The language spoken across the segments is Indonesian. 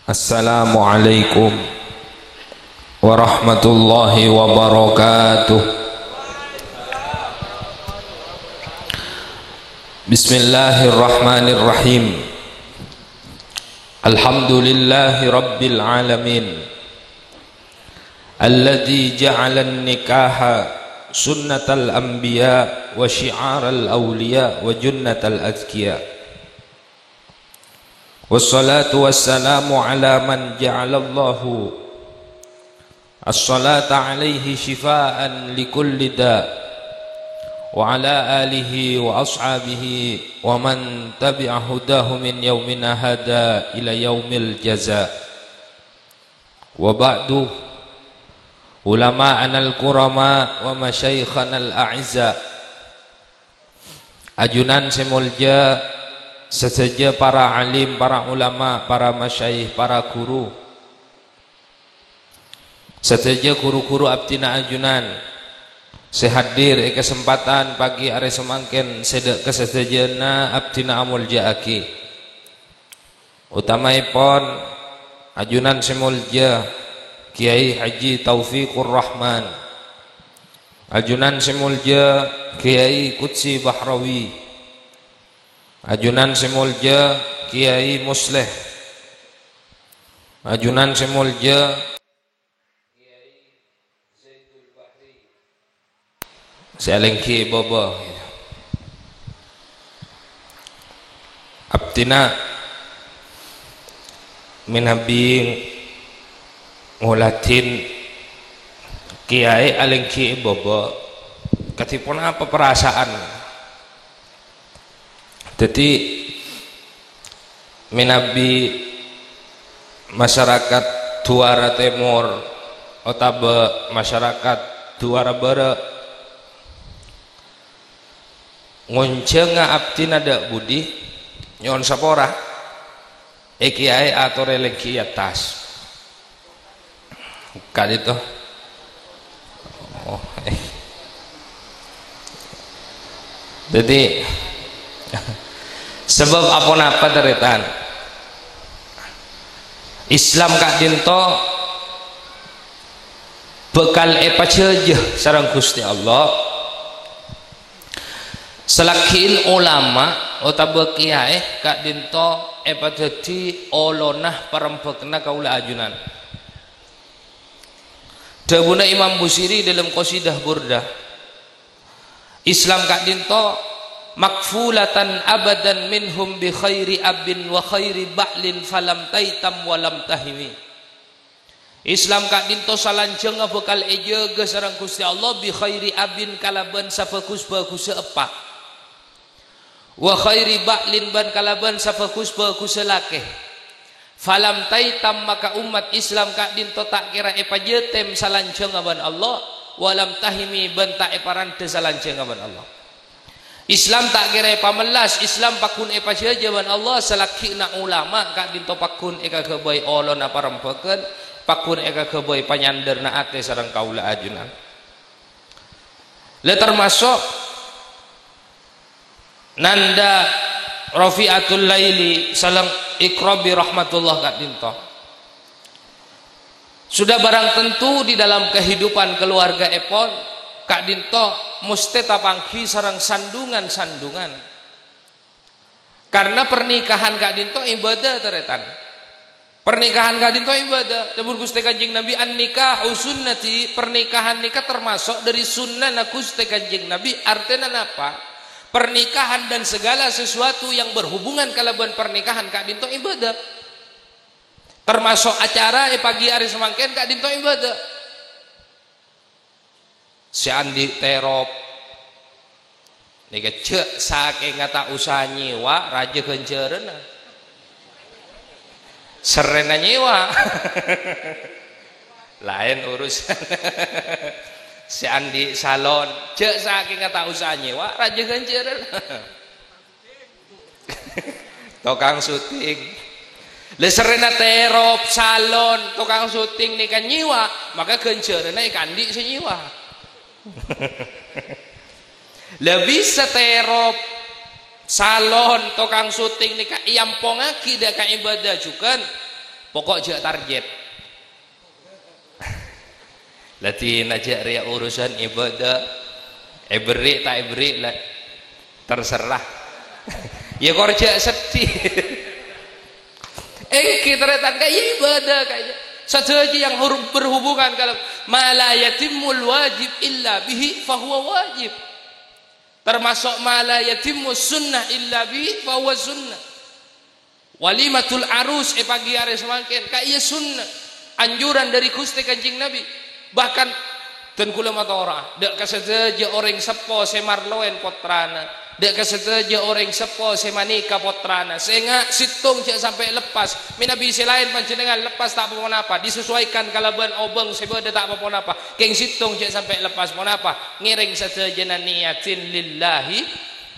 Assalamualaikum warahmatullahi wabarakatuh. Bismillahirrahmanirrahim. Alhamdulillahi rabbil alamin, alladzi ja'ala an-nikaha sunnatal anbiya wa syi'aral awliya wa junnatal azkiya. Wassalatu wassalamu ala man ja'alallahu as-salata alaihi shifaan likulli da' wa ala alihi wa ashabihi wa man tabi'a hudahu min yaumina hada ila yaumil jaza. Wa ba'du, ulama'ana al-kurama wa masyayikhana al-a'izza, ajunan semulja sesaja para alim, para ulama, para masyayikh, para guru, sesaja guru-guru abdina ajunan sehadir kesempatan pagi are semangken sedek kesesejana abdina amul jaaki utamaipun ajunan semulja Kiai Haji Taufikur Rahman, ajunan semulja Kiai Qudsi Bahrawi, ajunan semulja Kiai Musleh, ajunan semulja Kiai Zaidul Bahri, selengki bobo abdina minabing ngulatin Kiai alengki bobo katipun apa perasaan. Jadi minabi masyarakat Duara Timur otabe masyarakat Duara Barat ngonceng abdi nada budi nyon sapora kiai atau religi atas kali itu jadi sebab apa deretan Islam kak dinto bekal epaceje sareng Gusti Allah selakil ulama otabe kiai kak dinto epateti olonah parempekna kaula ajunan dawuhna Imam Busiri dalam qasidah Burdah, Islam kak dinto makfulatan abadan minhum bi khairi abin wa khairi ba'lin falam taitam walam tahimi. Islam kak dinto salanjeng bekal ejeege sareng Gusti Allah bi khairi abin kalaban sabagus-bagus epa wa khairi ba'lin ban kalaban sabagus-bagus lakeh falam taitam maka umat Islam kak dinto tak kira epa jetem salanjeng aban Allah walam tahimi ban tak eparante salanjeng aban Allah. Islam tak kira pamelas, Islam pakun epa jaban Allah selakina ulama kak dinto pakun eka kebay olon apa rempeken, pakun eka kebay panyanderna ate sareng kaula ajunan. Le termasuk nanda Rafiatul Laili salam ikrabi rahmatullah kak dinto. Sudah barang tentu di dalam kehidupan keluarga epon kak dinto musti tapangki sarang sandungan-sandungan karena pernikahan kak dinto ibadah teretan, pernikahan kak dinto ibadah. Dawuh Gusti Kanjeng Nabi an-nikah sunnati, pernikahan nikah termasuk dari sunnah Gusti Kanjeng Nabi. Artinya apa? Pernikahan dan segala sesuatu yang berhubungan kalaban pernikahan kak dinto ibadah, termasuk acara pagi hari semangken kak dinto ibadah. Si Andi terop nika cek saking ngata usaha nyewa raja kencereuna serena nyewa lain urusan. Si Andi salon cek saking ngata usaha nyewa raja kencereuna tukang syuting le serena terop salon tukang syuting nika nyewa maka kencereuna ikan di senyewa. Lebih seterop salon tukang syuting nika iampongaki da ka ibadah juga pokok je target. Latin aja ria urusan ibadah, ibrik tak ibrik lah terserah. Ya kerja sedih. Kita ternyata kayak ibadah kayaknya. Saja yang berhubungan kalau mala yatimul wajib illa bihi fahuwa wajib. Termasuk mala yatimul sunnah illa bihi fahuwa sunnah. Walimatul arus pagi hari semakin kayak sunnah. Anjuran dari Gusti Kanjeng Nabi. Bahkan dan kula mata ora dak kasedaja orang sepo semarloen potrana. Dek kesedaja orang sepo semanika potrana sehingga situng cek sampai lepas minabi selain panjenengan lepas tak apa-apa disesuaikan kalaban obeng sebeda tak apa-apa keng situng cek sampai lepas mau apa ngiring sedaja niatin lillahi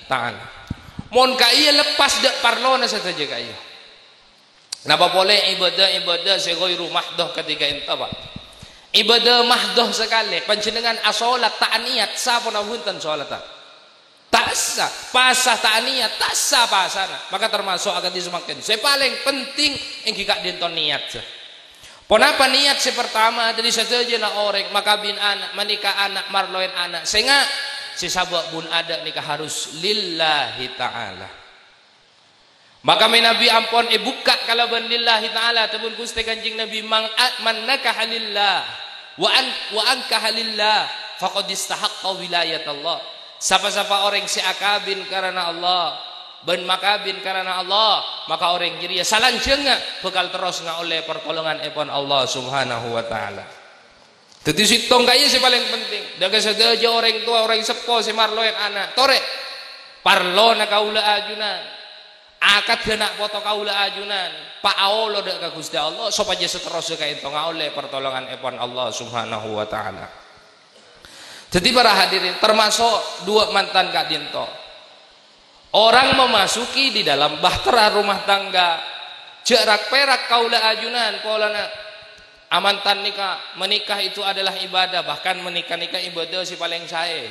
ta'ala mon kaya lepas dek parlona sedaja kaya napa boleh ibadah segoiru mahdoh ketika entah pak ibadah mahdoh sekali panjenengan asolat tak niat sapa nahuntan solat tak sah, pasah tak niat, tak sah pasana. Maka termasuk akan disemakin. Saya paling penting yang kita dinton niat. Kenapa niat saya pertama dari saja nak orang maka bin anak menikah anak marloin anak. Sehingga si sabak bun ada nikah harus lillahi ta'ala. Maka Nabi ampun buka kalau ben lillahi ta'ala tabun Gusti Kanjeng Nabi man nakah lillah wa ankah lillah faqad istahaqqa wilayat Allah. Siapa-siapa orang si akabin karena Allah ben makabin karena Allah maka orang kiri salanjeng bakal terus oleh pertolongan epon Allah subhanahu wa ta'ala. Jadi situng kaya si paling penting daga sedaja orang tua orang sepo si marloen anak tore parlo na kaula ajunan akad genak foto kaula ajunan pak aolo dak ka Gusti Allah supaya seterusnya kaya itu oleh pertolongan epon Allah subhanahu wa ta'ala. Jadi para hadirin termasuk dua mantan Kak Dinto. Orang memasuki di dalam bahtera rumah tangga jarak perak kaula ajunan polana amantan nikah menikah itu adalah ibadah bahkan menikah ibadah si paling sae.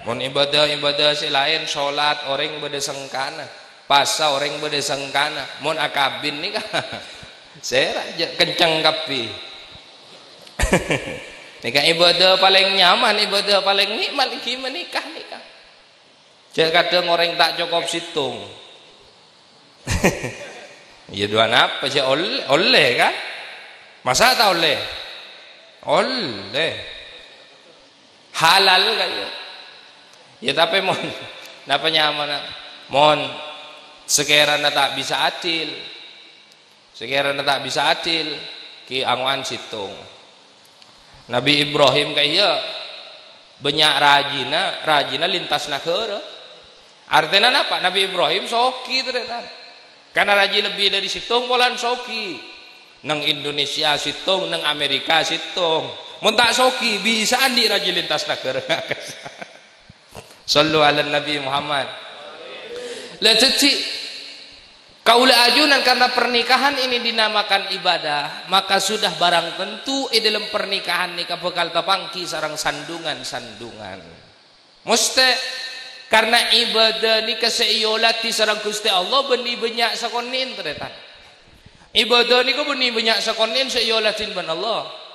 Mon ibadah si lain sholat orang beda sengkana pasa orang beda sengkana mon akabin nikah saya raja kencang kapi. Nikah ibadah paling nyaman, ibadah paling nikmat iki menikah. Jadi kadang orang tak cukup situng. Ya dua apa sih oleh kan? Masa tak oleh? Oleh. Halal kan ya. Ya tapi mon napa nyaman mon sekiranya tak bisa adil. Sekiranya tak bisa adil ki anguan situng. Nabi Ibrahim kaya banyak rajina lintas negara. Artinya apa? Nabi Ibrahim soki ternyata. Karena rajin lebih dari situng polan soki. Nang Indonesia situng, nang Amerika situng. Mun tak soki bisa andi rajin lintas negara. Sallu ala Nabi Muhammad. Lah jadi kaula ajunan karena pernikahan ini dinamakan ibadah maka sudah barang tentu dalam pernikahan nikah bakal tapangki sarang sandungan muste karena ibadah nikah seiyolati sarang Gusti Allah benih banyak sakonin ternyata ibadah nikah benih banyak sakonin seiyolatin ban Allah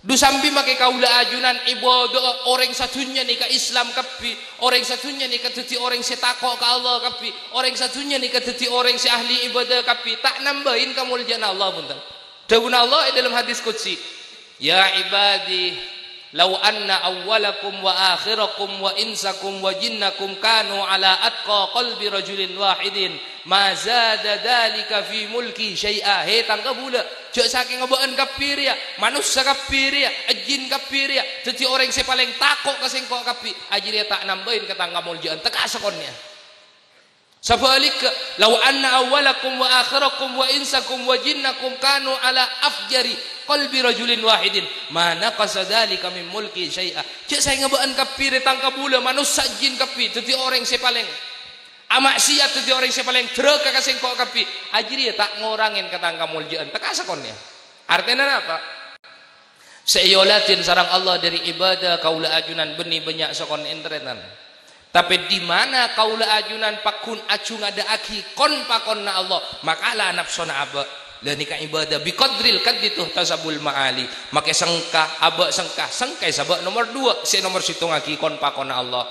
du sambil make kaula ajunan ibadah orang satunya nikah Islam kapi orang satunya nikah dadi orang setakok ke Allah kapi orang satunya nikah dadi orang si ahli ibadah kapi tak nambahin kemuliaan Allah punten dawuh Allah dalam hadis qudsi ya ibadi law anna awwalakum wa akhirakum wa insakum wa jinnakum kanu ala atqa qalbi rajulin wahidin ma zada dalika fi mulki syai'a he tangga bula jek saking ngeboken kapir ya manusia kapir ya jin kapir ya dadi orang sing paling takok kesengkok kapi ajire tak nambahin ke tangga muljaan teka sekonnya sabalika law anna awwalakum wa akhirakum wa insakum wa jinnakum kanu ala afjari qalbi rajulin wahidin mana qasadalika min mulki syai'a cek saya ngeboken kapir tangka bula manusia jin kapi dadi orang sing paling amaksiat dadi orang sing paling drek kasengkok kapi ajire tak ngurangin ke tangga muljaan teka sekonnya artinya apa seiyolatin sarang Allah dari ibadah kaula ajunan benih banyak sekon internetan Tapi di mana kaula ajunan pakun acung ada aki kon pakonna Allah makalah nafsona aba la nikah ibadah biqadril kadituh tasabul maali make sengkah aba sengkai sabak nomor 2 si nomor situng aki kon pakonna Allah.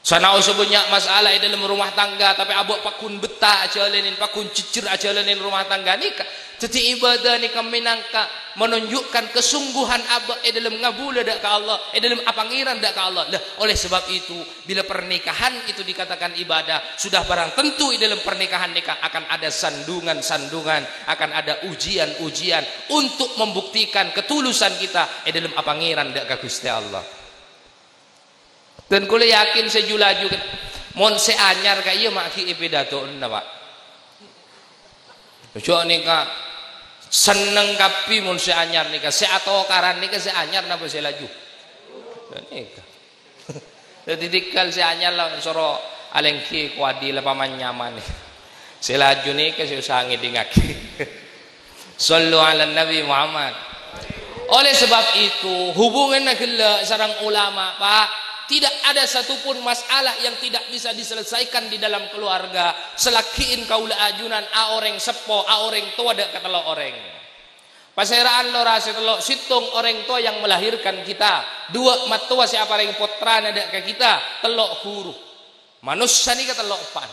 Sanau sebanyak masalah dalam rumah tangga tapi abok pakun betah aja lenin pakun cicir aja lenin rumah tangga nikah. Jadi ibadah nikah minangka menunjukkan kesungguhan abok dalam ngabula dak ke Allah, dalam apangiran dak ke Allah. Lah oleh sebab itu bila pernikahan itu dikatakan ibadah, sudah barang tentu dalam pernikahan nikah akan ada sandungan-sandungan, akan ada ujian-ujian untuk membuktikan ketulusan kita dalam apangiran dak ke Gusti Allah. Dan kula yakin sejulaju kan mon se anyar ka ieu mak ki pidatona Pak. Ojo nika seneng kapi mon se anyar nika se atau karan nika se anyar napa se laju. Nika. Dadi dikal se anyar la soro alengki kuadi la paman nyaman. Se laju nika se usah ngidingake. Sallu ala Nabi Muhammad. Oleh sebab itu hubungan nak sareng ulama Pak, tidak ada satupun masalah yang tidak bisa diselesaikan di dalam keluarga selakiin kaula ajunan a orang sepo a orang tua dak kata orang. Paseraan lora setelok situng orang tua yang melahirkan kita, 2 matua si apareng putrana dak ke kita, telok huruf. Manusia ni kata telok pan.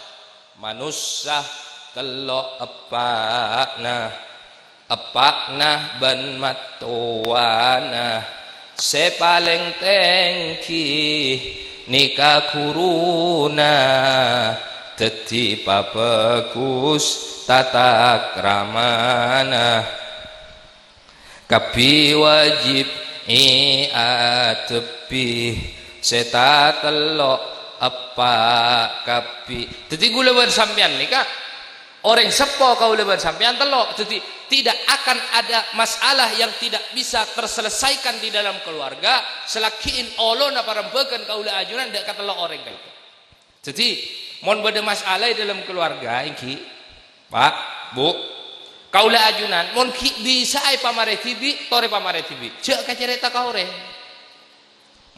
Manusia telok apakna ban matuana. Sepaling tengki nikah kuruna teti bagus tata kramana kapi wajib atepi seta telok apa kapi teti gula bersampian nikah orang sepo kau lebar sampean telok jadi tidak akan ada masalah yang tidak bisa terselesaikan di dalam keluarga selakiin Allah na parempekeun kaula ajunan dak katelok orang kayak itu. Jadi mon bade masalah dalam keluarga iki Pak Bu kaula ajunan mon bisa ai pamare tibi tore pamare tibi ceuk ka cerita ka orang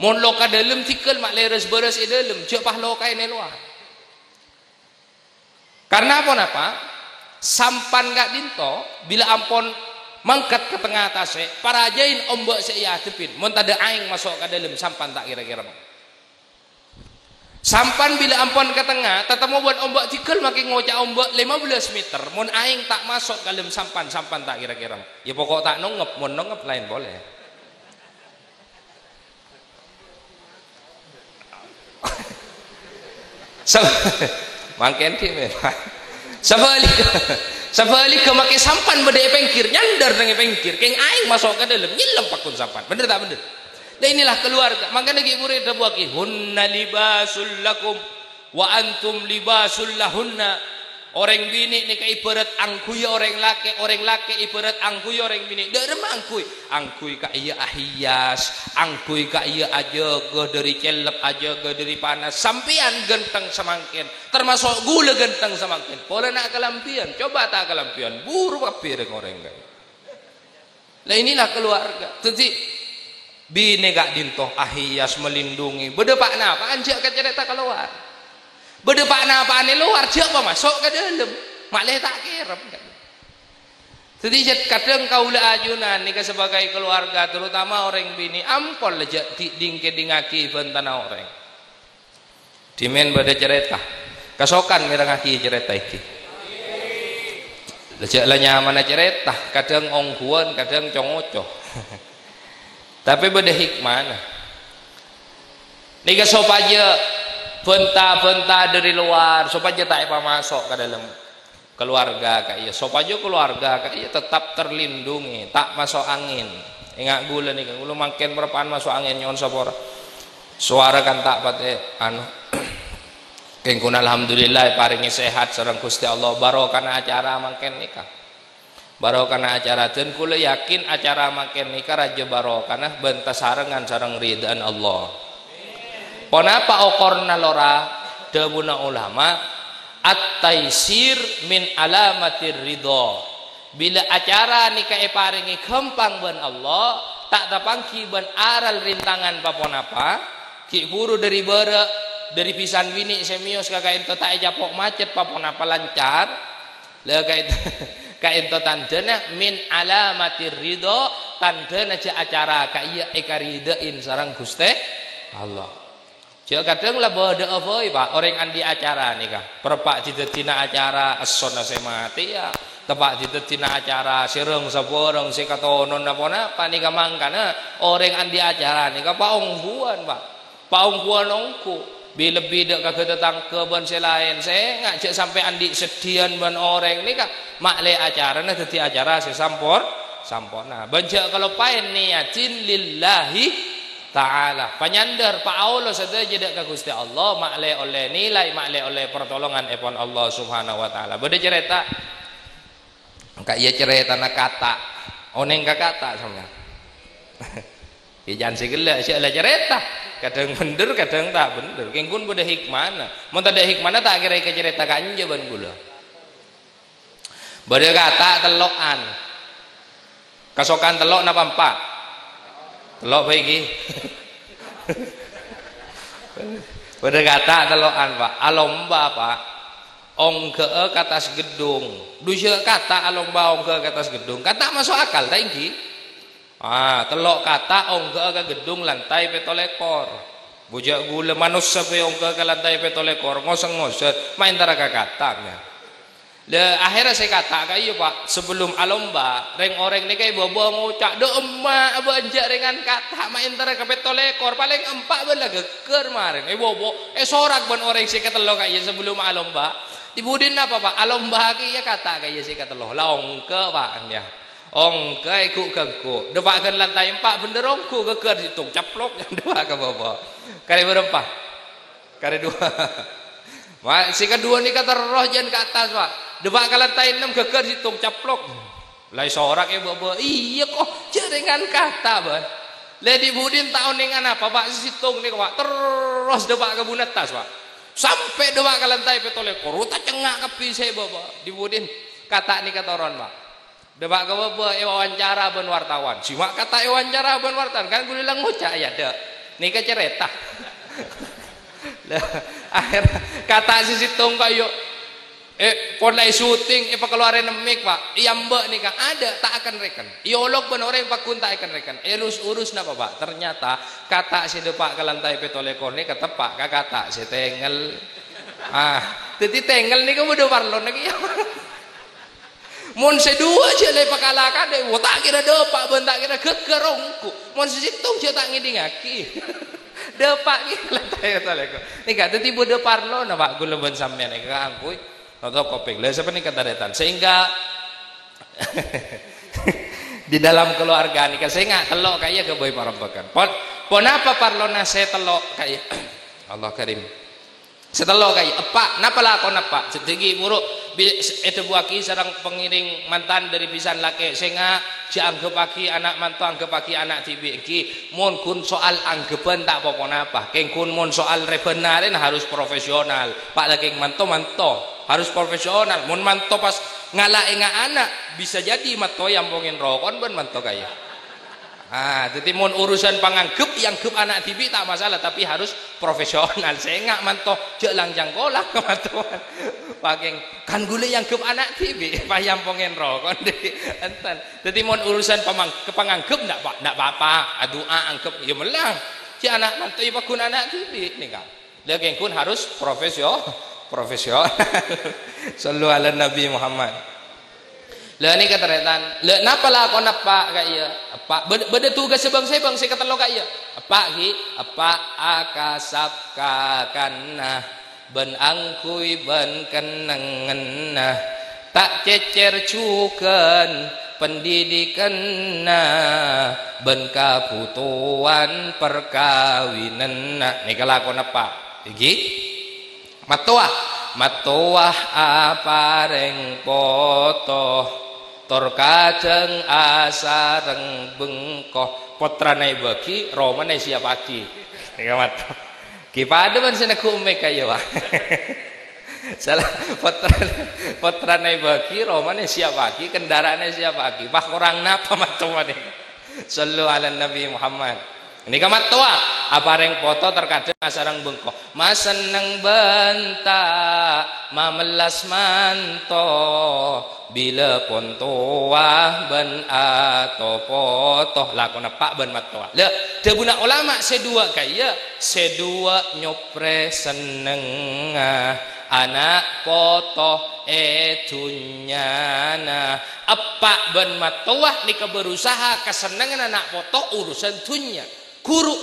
mon loka dalem tikel mak leres beres e dalem ceuk pah loka ene luar. Karena apa? Sampan gak dinto bila ampon mangkat ke tengah atas para ajain ombak saya tepin mun tada aing masuk ke dalam sampan tak kira-kira sampan bila ampon ke tengah tetap mau buat ombak tikel makin ngocak ombak 15 meter mun aing tak masuk ke dalam sampan tak kira-kira ya pokok tak nongep mun nongep lain boleh. Mangken ki memang Sabalik ke make sampan bade pengkir nyandar dengan pengkir keng aing masuk ke dalam nyilam pakun sampan bener tak bener. Dan inilah keluarga makanya lagi murid dabuaki hunna libasul lakum wa antum libasul lahunna. Orang bini ni ibarat angkuy orang laki ibarat angkuy orang bini. Dak remah angkuy ka iya ahias, angkuy ka iya ajaga dari celep ajaga dari panas. Sampian genteng samangkin, termasuk gula genteng samangkin. Pola nak kelampian, coba tak kelampian, buru kapir orang kan. Lah inilah keluarga. Jadi bini gak dintoh ahias melindungi. Bedepak napa anjak ka cerita keluar. Berdepak apa ane luar siapa masuk ke dalam malah tak kira. Jadi kadang kaula ajunan nika sebagai keluarga terutama orang bini ampol aja dingke dingaki bentana orang. Dimen pada cerita kasokan mirangaki cerita iki. Lejak lah nyaman cerita kadang ongguan kadang congocoh. Tapi beda hikmah. Nika sopaja benta-benta dari luar supaya tak masuk ke dalam keluarga kayak supaya keluarga kayak tetap terlindungi tak masuk angin ingat gula nih gula makin berapaan masuk angin nyon sapora suara kan tak pate anu kengkun alhamdulillah paringi sehat sareng Gusti Allah barokah acara makin nikah barokah acara dan kula yakin acara makin nikah raja barokah benta sarengan sareng ridaan Allah. Kenapa okorna lora debuna ulama at-taisir min alamatir ridho. Bila acara nikah paringi gampang ban Allah tak tapangki ban aral rintangan papon apa ki buru dari bara dari pisan bini semios kakak ento tak japok macet papon apa lancar le ka ento tandana min alamatir ridho tandana ja acara ka iya ekaridein sareng Gusti Allah. Jek kadang lah bode avoi Pak orang andi acara nih kah perpak ditetina acara asona semati ya tepak ditetina acara sireng saborong si katonon apa nih kah mangkana orang andi acara nih kah paungguan Pak paungguan ongku bila bidak kagak datang ke ban selain saya ngajak sampai andi sedian ban orang nih kah makle acara nah teti acara saya sampor nah banjak kalau paen niatin lillahi ta'ala panyandar Pak Allah saja jedak ka Gusti Allah makle oleh nilai makle oleh pertolongan epon Allah Subhanahu wa taala. Bade cerita ka ieu cerita na kata oneng ka kata sama. Ya jangan segala sia cerita kadang bener kadang tak bener kengkun bade hikmana mun tada hikmana tak kira ke cerita ka anje ban kula. Bade kata telokan kasokan telok napa empat telok baiki pada kata telokan Pak alomba Pak ongke ke atas gedung dusya kata alomba ongke ke atas gedung kata masuk akal tak ini telok kata ongke ke gedung lantai petolekor bujak gula manusia pe ongke ke lantai petolekor ngoseng-ngoseng main taraga katanya. Akhirnya saya kata kayu Pak sebelum alomba reng orang ni kayak bawa ngucak do emak banjak dengan kata main tera kepetolekor paling empat bela geger maring bobo sorak ban orang saya kata lo kayak sebelum alomba dibudin apa Pak alomba kayak kata kayak saya kata lo lah ongke Pak ya ongke ikut kengku depakan lantai empat bener ongku geger situ caplok yang dua ke bawah kali berapa kali dua si kedua ni kata roh jangan ke atas Pak debak lantai 6 geger hitung caplok lai sorak ya bawa iya kok jaringan kata ban lady budin tahun dengan apa Pak situng nih Pak terus debak ke bunetas Pak sampai debak ke lantai petolekor ruta cengak kepi saya bawa di budin kata nih kata orang Pak debak ke bawa wawancara ban wartawan simak kata wawancara ban wartawan kan gue bilang ngucak ya dek nih ke cerita akhir kata si situng kayu polai syuting pak keluarin mic Pak iya mbak nih kan ada tak akan rekan iolog bener orang pak kun tak akan rekan urus napa Pak ternyata kata si depak ke lantai petolekor nih kata Pak kata si tengel jadi tengel nih kamu udah parlon lagi ya mon sedua aja le pakalakan deh tak kira depak ben tak kira gegerongku mon situng je tak ngidingaki depak nih lantai petolekor nih kata tiba de parlon Pak gula ben sampean nih kangkuy atau kopeng lah siapa nih kata detan sehingga di dalam keluarga nih saya nggak telok kayak ke boy parambakan pon apa parlona saya telok kayak Allah karim setelok kayak apa napa lah kon apa setinggi buruk itu buaki sarang pengiring mantan dari pisan laki sehingga dianggap aki anak mantu anggap aki anak tibi ki mun kun soal anggapan tak apa apa keng kun mun soal rebenarin harus profesional Pak lagi mantu harus profesional mun manto pas ngalah anak bisa jadi manto yang pongin rokon ben manto kaya jadi mun urusan panganggep yang gep anak tibi tak masalah tapi harus profesional saya nggak manto jek langjang kolak ke mantuan pakai kan gule yang gep anak tibi payang pongin rokon enten jadi mun urusan panganggep ndak apa doa anggap ya melang si anak manto ya pakun anak tibi nih kan lagi kun harus profesional sallu ala Nabi Muhammad lah ini kata retan lah napa lah kau napa kaya apa beda tugas sebang saya kata lo kaya apa ki apa akasap kakana ben angkui ben kenengenna tak cecer cuken pendidikan ben kaputuan perkawinan nih kelakon apa iki matuah apareng poto tor kajeng asareng bengkoh potrane bagi romane siap pagi mat ki pada man sinaku umek kaya Pak salah potrane bagi romane siap pagi kendaraane siap pagi pak orang napa matuane sallu ala Nabi Muhammad Ini kamat tua. Apa reng foto terkadang asarang bengkok. Mas seneng bentak, mamelas manto. Bila pon tua ben atau foto. Lah kona pak ben mat tua. Lah, dia bunak ulama sedua kaya. Sedua nyopre seneng anak foto etunyana. Apa ben mat tua nika berusaha kesenangan anak foto urusan tunya. Guru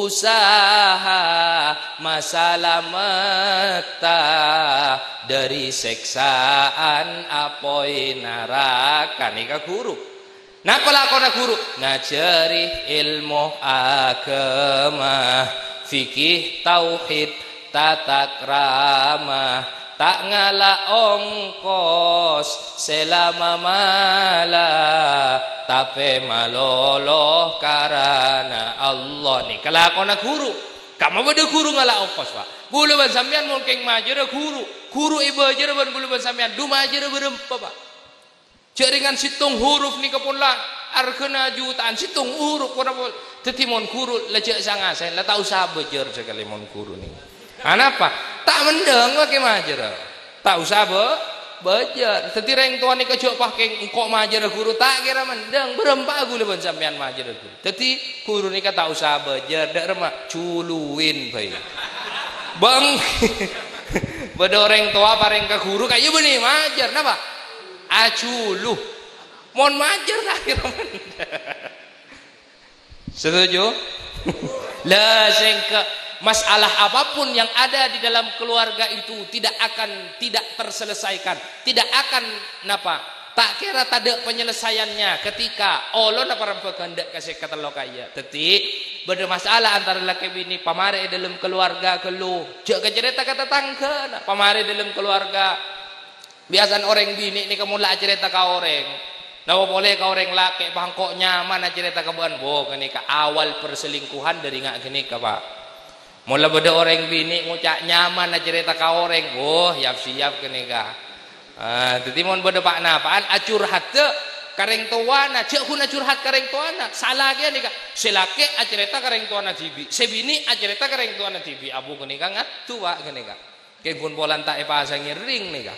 usaha masalah mata dari seksaan apoi neraka nika guru. Napa lakona guru? Ngajari ilmu agama, fikih tauhid tata krama, tak ngalah ongkos selama malah tapi maloloh karena Allah nih kelakona guru. Kamu beda guru ngalah ongkos pak. Bulu ban sampean mungkin majera guru ibu aja ban bulu ban sampean du majera berempa pak. Jaringan situng huruf nih kepunlah arkena jutaan situng huruf kona pun tetimon guru lejak sangasen lah tahu sabejer sekali mon guru nih. Kenapa? Tak mendeng pakai majera. Tak usah bejer. Teti reng tuan ni kejok pakai engkau majera guru tak kira mendeng berempat gula ban sampean majera guru. Teti guru ni tak usah bejer dak remak culuin bae. Bang. Beda orang tua pareng ke guru kayu benih majer napa? Aculuh. Mon majer tak kira mendeng. Setuju? Lah sengke masalah apapun yang ada di dalam keluarga itu tidak terselesaikan, tidak akan napa tak kira tak ada penyelesaiannya ketika Allah napa berkehendak kasih kata lo kaya teti beda masalah antara laki bini pamare dalam keluarga keluh jak cerita kata tangga pamare dalam keluarga biasan orang bini ni kamu lah cerita ka orang nawa boleh ka orang laki bangkok nyaman cerita ka buan bo kenika awal perselingkuhan dari ngak kenika pak. Mula beda orang bini ngucak nyaman na cerita ka orang. Oh, siap kenika. Jadi mon beda pak napaan acurhat te kareng tuana, cek kuna curhat kareng tuana. Salah ge nika. Selake acerita kareng tuana tibi. Sebini acerita kareng tuana tibi. Abu kenika ngatu pak kenika. Ke gun polan tak pasang ring nika.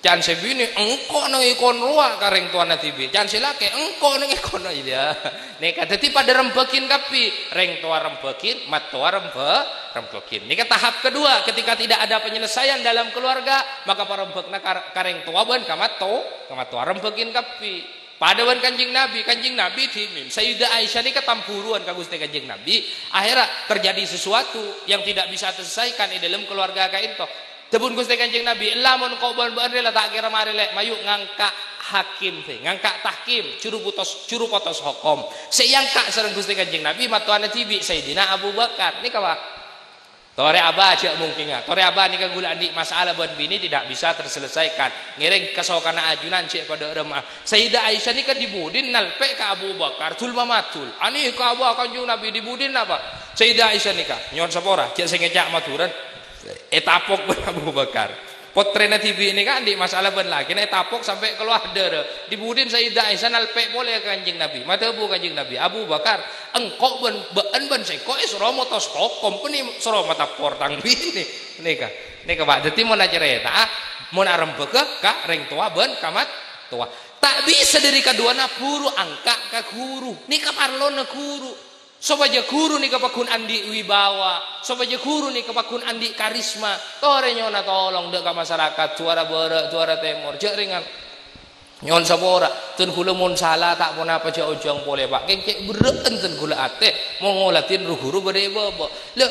Can sebini engko nang ikon ruak kareng tuana tibi. Can selake engko nang ikon iya. Nika dadi pada rembekin kapi, reng tua rembekin, mat tua rembekin. Nika tahap kedua ketika tidak ada penyelesaian dalam keluarga, maka parembekna kareng tua ban kamat tua rembekin kapi. Pada ban Kanjeng Nabi dimim. Sayyidah Aisyah nika tampuruan ka Gusti Kanjeng Nabi, akhirnya terjadi sesuatu yang tidak bisa terselesaikan di dalam keluarga ka ento. Tebun Gusti Kanjeng Nabi, lamun kau ban-ban rela tak kira mari lek mayu ngangka hakim teh, ngangka tahkim, curu potos hukum. Seyangka sareng Gusti Kanjeng Nabi matuana tibi Sayyidina Abu Bakar. Nika Pak. Tore aba cek mungkin enggak. Tore aba nika gula andi masalah ban bini tidak bisa terselesaikan. Ngiring kasokana ajunan cek pada remah. Sayyidah Aisyah nika dibudin nalpe ka Abu Bakar tul mamatul. Ani ka Abu Kanjeng Nabi dibudin apa? Sayyidah Aisyah nika nyon sapora cek sing ngejak maturan. Etapok ben Abu Bakar. Potrena TV ini kan di masalah ben lagi etapok sampai keluar dere. Dibudin Sayyidah Aisyah nalpe boleh Kanjeng Nabi. Mata bu Kanjeng Nabi Abu Bakar engkau ben seko suro motos kokom peni suro mata portang bini. Nika Pak dadi mun cerita mun arembeke ka reng tua ben kamat tua. Tak bisa dari kaduana guru angka ka guru. Nika parlona guru. Sobaja guru nih kepakun andi wibawa, sobaja guru nih kepakun andi karisma. Tore nyona tolong dek masyarakat suara bere, suara temor, jaringan nyon sabora. Ten kula mun salah tak pun apa jauh ujang boleh pak. Kengkek bereken ten kula ate mau ngolatin guru bere bobo. Le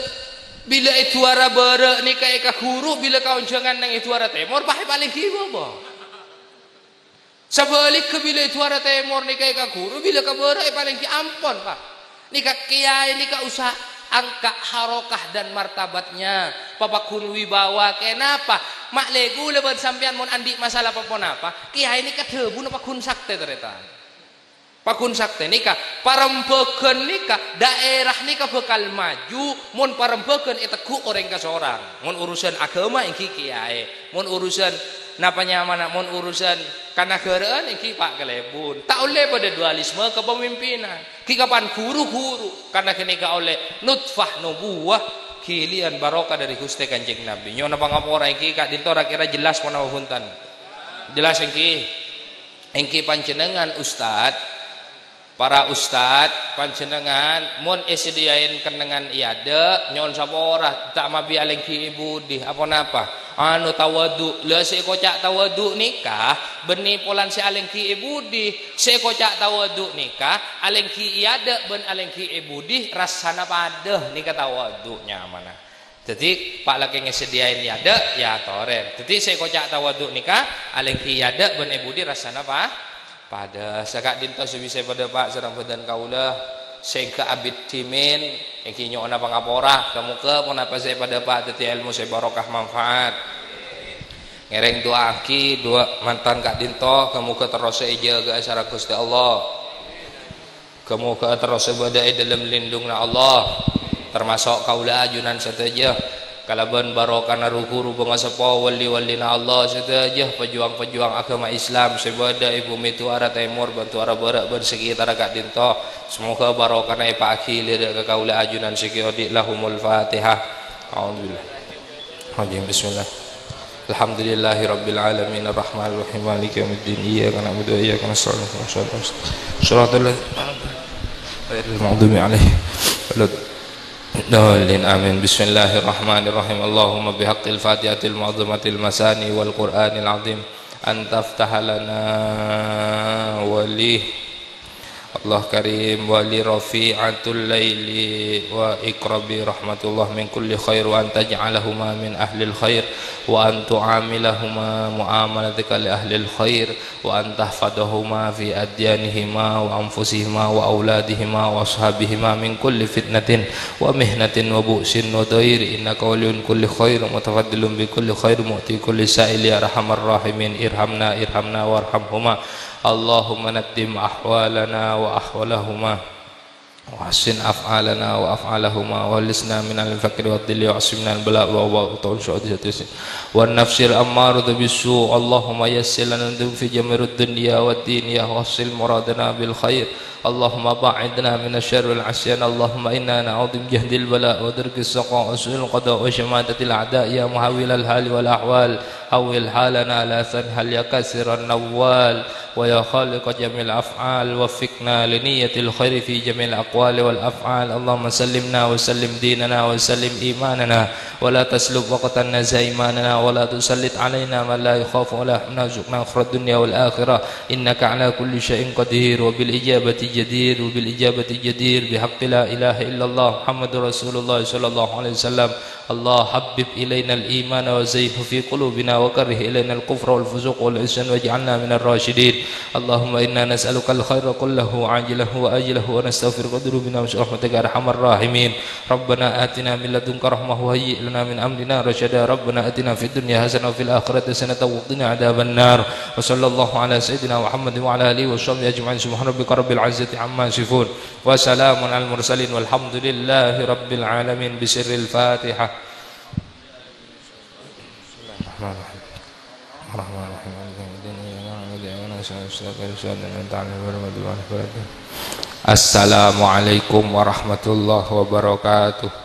bila itu suara bere nih kayak guru bila kau jangan nang itu suara temor, pakai paling kibo bobo. Sebalik ke bila itu suara temor nih kayak guru bila ke bere paling ki ampon pak. Nika kiai nika usah angkat harokah dan martabatnya papakun wibawa kenapa mak legu leban sampean mon andi masalah papon apa kiai nika debu napa kun sakte ternyata pakun sakte nika parembeken nika daerah nika bakal maju mon parembeken itu ku orang ke seorang mon urusan agama ingki kiai mon urusan napa nyaman mun urusan kana geureuan iki Pak Kelebun tak oleh pada dualisme kepemimpinan ki kapan guru-guru karena kenika oleh nutfah nubuwah kilian barokah dari Gusti Kanjeng Nabi nyo napa ngapora iki Kak Dinto kira jelas panawa huntan jelas engki panjenengan ustad para ustad panjenengan mun isediain kenengan iade nyon sapora tak mabi alengki ibu di apa napa anu tawadu le se kocak tawadu nikah beni polan se alengki ibu di se kocak tawadu nikah alengki iade ben alengki ibu di rasana padeh nikah tawadu nyamana jadi Pak laki ngesediain iade ya toren jadi se kocak tawadu nikah alengki iade ben ibu di rasana pada sakak dinto sebisa pada Pak serang badan kaulah sehingga abid timin yang kinyo na pangapora kamu ke pun apa saya pada Pak teti ilmu saya barokah manfaat ngereng dua aki dua mantan Kak Dinto kamu ke terus aja ke acara Gusti Allah kamu ke terus badai dalam lindungna Allah termasuk kaulah ajunan saja kalaban barokah naruhuru pengasapo wali-walina Allah saja pejuang-pejuang agama Islam sebada ibu mituara timur bantu arah barat bersekitar Kak Dinto semoga barokah naik Pak Aki lihat ke kaulah ajunan sekiodi lahumul fatihah alhamdulillah bismillah alhamdulillahi rabbil alamin arrahmanir rahim maliki yaumiddin iyyaka na'budu wa iyyaka nasta'in shiratal ladzina maghdubi 'alaihim Dolin amin bismillahirrahmanirrahim Allahumma bihaqqil fatihatil mu'azamatil masani wal qur'anil azim antaftahalana wali Allah karim wali rafi'atul laili wa ikrabi rahmatullah min kulli khair wa antaj'alahuma min ahlil khair wa antu'amilahuma mu'amalatika li ahlil khair wa antahfadahuma fi adyanihima wa anfusihima wa auladihima wa ashabihima min kulli fitnatin wa mihnatin wa bu'sin wa dair innaka waliyun kulli khair mutafaddilun bi kulli khair mu'ti kulli sa'il ya arhamar rahimin irhamna warhamhuma Allahumma naddim ahwalana wa ahwalahuma wa hasin af'alana wa af'alahuma wa lisna minal fakir wa dhilli wa asimna al-bala wa ta'un syu'adisatisi wa nafsil ammarudhu bisu Allahumma yassir lana fi jamirud dunya wa din ya wasil muradana bil khair Allahumma ba'idna minasyarril asyan Allahumma inna na'udhu jahdil bala wa darkis saqa wa su'il qada wa syamatatil a'da ya muhawilal hali wal ahwal awil halana la sanhal ya kasiran nawwal wa ya khaliq jamil af'al wafiqna li niyatil khairi fi jamil aqwali wal af'al Allahumma sallimna wa sallim dinana wa sallim imanana wa la taslub waqtanna zaimanana wa la tusallit alaina man la yakhafu wa la yahzunna akhirad dunya wal akhirah innaka ala kulli syai'in qadir wa bil ijabati jadir wa bil ijabati jadir bihaqqi la ilaha illallah Muhammadur Rasulullah sallallahu alaihi wasallam Allah habib ilaina al-iman wa zayyinhu fi qulubina wa karrih ilaina al-kufra wal fusuq wal isyan waj'alna minar rasyidin Allahumma inna nas'aluka al-khaira kullahu ajilahu wa ajilahu wa nastaghfiruka dzunubina wa rahmatika arhamar rahimin Rabbana atina min ladunka rahmah wa hayyi' lana min amrina rasyada Rabbana atina fid dunya hasanah wa fil akhirati hasanah wa qina adzaban nar wa sallallahu ala sayyidina Muhammad wa ala alihi wa sahbihi ajma'in subhana rabbika rabbil izzati amma yasifun wa salamun al mursalin walhamdulillahi rabbil alamin bisirril fatihah Assalamualaikum warahmatullahi wabarakatuh.